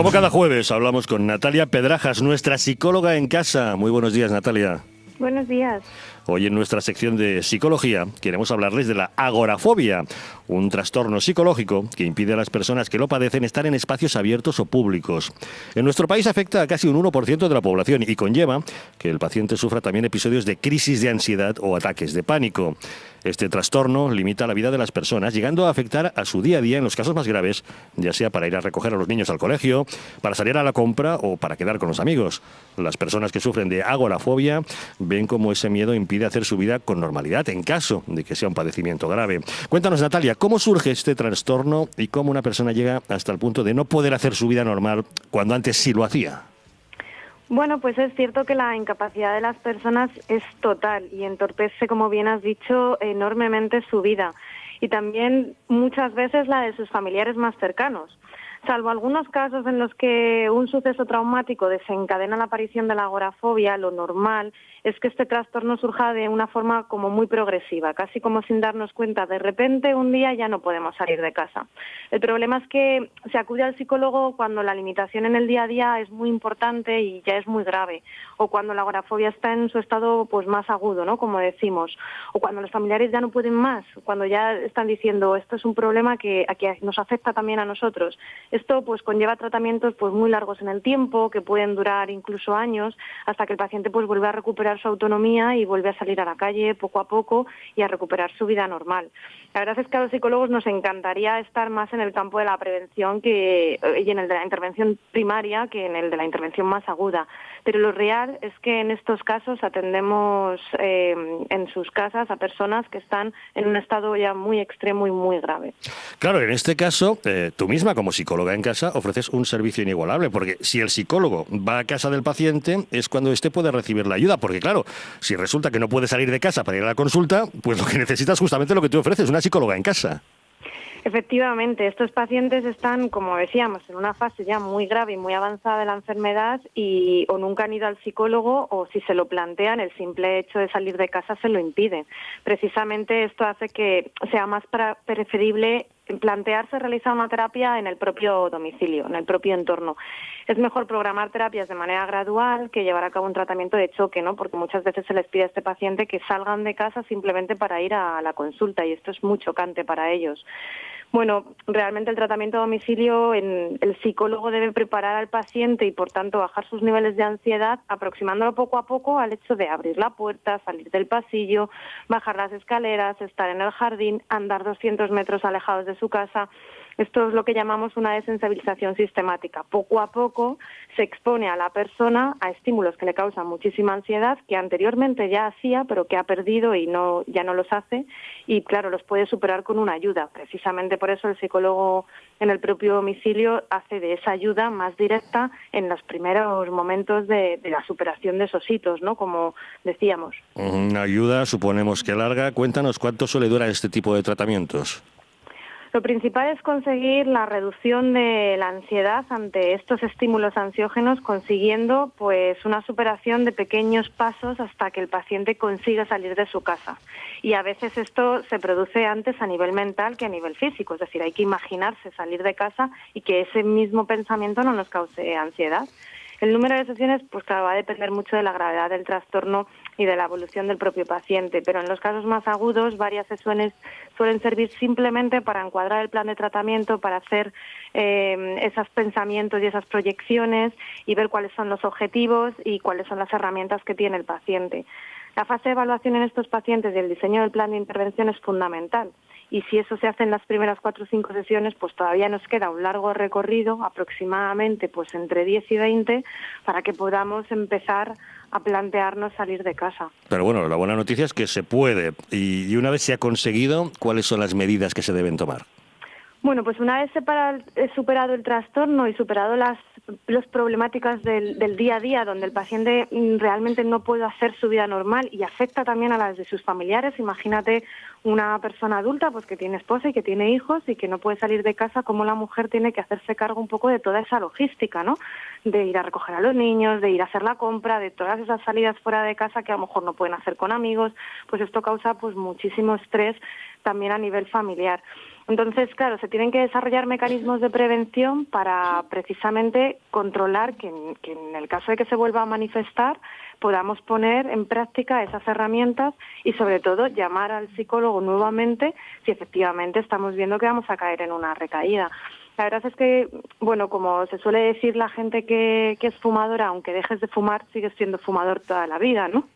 Como cada jueves hablamos con Natalia Pedrajas, nuestra psicóloga en casa. Muy buenos días, Natalia. Buenos días. Hoy en nuestra sección de psicología queremos hablarles de la agorafobia, un trastorno psicológico que impide a las personas que lo padecen estar en espacios abiertos o públicos. En nuestro país afecta a casi un 1% de la población y conlleva que el paciente sufra también episodios de crisis de ansiedad o ataques de pánico. Este trastorno limita la vida de las personas, llegando a afectar a su día a día en los casos más graves, ya sea para ir a recoger a los niños al colegio, para salir a la compra o para quedar con los amigos. Las personas que sufren de agorafobia ven cómo ese miedo impide hacer su vida con normalidad en caso de que sea un padecimiento grave. Cuéntanos, Natalia, ¿cómo surge este trastorno y cómo una persona llega hasta el punto de no poder hacer su vida normal cuando antes sí lo hacía? Bueno, pues es cierto que la incapacidad de las personas es total y entorpece, como bien has dicho, enormemente su vida y también muchas veces la de sus familiares más cercanos. Salvo algunos casos en los que un suceso traumático desencadena la aparición de la agorafobia, lo normal es que este trastorno surja de una forma como muy progresiva, casi como sin darnos cuenta. De repente, un día ya no podemos salir de casa. El problema es que se acude al psicólogo cuando la limitación en el día a día es muy importante y ya es muy grave, o cuando la agorafobia está en su estado pues más agudo, ¿no? Como decimos, o cuando los familiares ya no pueden más, cuando ya están diciendo esto es un problema que nos afecta también a nosotros. Esto pues conlleva tratamientos pues muy largos en el tiempo, que pueden durar incluso años, hasta que el paciente pues vuelve a recuperar su autonomía y vuelve a salir a la calle poco a poco y a recuperar su vida normal. La verdad es que a los psicólogos nos encantaría estar más en el campo de la prevención y en el de la intervención primaria que en el de la intervención más aguda. Pero lo real es que en estos casos atendemos en sus casas a personas que están en un estado ya muy extremo y muy grave. Claro, en este caso, tú misma como psicóloga en casa ofreces un servicio inigualable, porque si el psicólogo va a casa del paciente es cuando éste puede recibir la ayuda, porque claro, si resulta que no puede salir de casa para ir a la consulta, pues lo que necesitas es justamente lo que tú ofreces, una psicóloga en casa. Efectivamente, estos pacientes están, como decíamos, en una fase ya muy grave y muy avanzada de la enfermedad y o nunca han ido al psicólogo o si se lo plantean, el simple hecho de salir de casa se lo impide. Precisamente esto hace que sea más preferible plantearse realizar una terapia en el propio domicilio, en el propio entorno. Es mejor programar terapias de manera gradual que llevar a cabo un tratamiento de choque, ¿no? Porque muchas veces se les pide a este paciente que salgan de casa simplemente para ir a la consulta y esto es muy chocante para ellos. Bueno, realmente el tratamiento a domicilio, el psicólogo debe preparar al paciente y, por tanto, bajar sus niveles de ansiedad, aproximándolo poco a poco al hecho de abrir la puerta, salir del pasillo, bajar las escaleras, estar en el jardín, andar 200 metros alejados de su casa. Esto es lo que llamamos una desensibilización sistemática. Poco a poco se expone a la persona a estímulos que le causan muchísima ansiedad, que anteriormente ya hacía, pero que ha perdido y ya no los hace, y claro, los puede superar con una ayuda. Precisamente por eso el psicólogo en el propio domicilio hace de esa ayuda más directa en los primeros momentos de la superación de esos hitos, ¿no? Como decíamos. Una ayuda, suponemos que larga. Cuéntanos, ¿cuánto suele durar este tipo de tratamientos? Lo principal es conseguir la reducción de la ansiedad ante estos estímulos ansiógenos, consiguiendo pues una superación de pequeños pasos hasta que el paciente consiga salir de su casa. Y a veces esto se produce antes a nivel mental que a nivel físico, es decir, hay que imaginarse salir de casa y que ese mismo pensamiento no nos cause ansiedad. El número de sesiones, pues claro, va a depender mucho de la gravedad del trastorno y de la evolución del propio paciente, pero en los casos más agudos, varias sesiones suelen servir simplemente para encuadrar el plan de tratamiento, para hacer esos pensamientos y esas proyecciones y ver cuáles son los objetivos y cuáles son las herramientas que tiene el paciente. La fase de evaluación en estos pacientes y el diseño del plan de intervención es fundamental. Y si eso se hace en las primeras 4 o 5 sesiones, pues todavía nos queda un largo recorrido, aproximadamente pues entre 10 y 20, para que podamos empezar a plantearnos salir de casa. Pero bueno, la buena noticia es que se puede. Y una vez se ha conseguido, ¿cuáles son las medidas que se deben tomar? Bueno, pues una vez superado el trastorno y superado las problemáticas del día a día, donde el paciente realmente no puede hacer su vida normal y afecta también a las de sus familiares. Imagínate una persona adulta pues que tiene esposa y que tiene hijos y que no puede salir de casa, como la mujer tiene que hacerse cargo un poco de toda esa logística, ¿no? De ir a recoger a los niños, de ir a hacer la compra, de todas esas salidas fuera de casa que a lo mejor no pueden hacer con amigos. Pues esto causa pues muchísimo estrés también a nivel familiar. Entonces, claro, se tienen que desarrollar mecanismos de prevención para precisamente controlar que en el caso de que se vuelva a manifestar, podamos poner en práctica esas herramientas y, sobre todo, llamar al psicólogo nuevamente si efectivamente estamos viendo que vamos a caer en una recaída. La verdad es que, bueno, como se suele decir la gente que es fumadora, aunque dejes de fumar, sigues siendo fumador toda la vida, ¿no?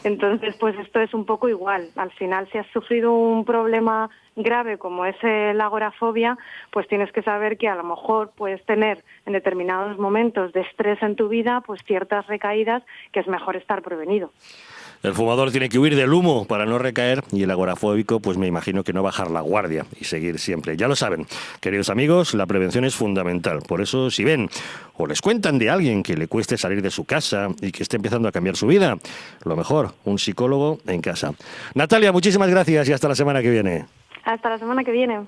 Entonces, pues esto es un poco igual. Al final, si has sufrido un problema grave como es la agorafobia, pues tienes que saber que a lo mejor puedes tener en determinados momentos de estrés en tu vida, pues ciertas recaídas que es mejor estar prevenido. El fumador tiene que huir del humo para no recaer y el agorafóbico, pues me imagino que no bajar la guardia y seguir siempre. Ya lo saben, queridos amigos, la prevención es fundamental. Por eso, si ven o les cuentan de alguien que le cueste salir de su casa y que esté empezando a cambiar su vida, lo mejor, un psicólogo en casa. Natalia, muchísimas gracias y hasta la semana que viene. Hasta la semana que viene.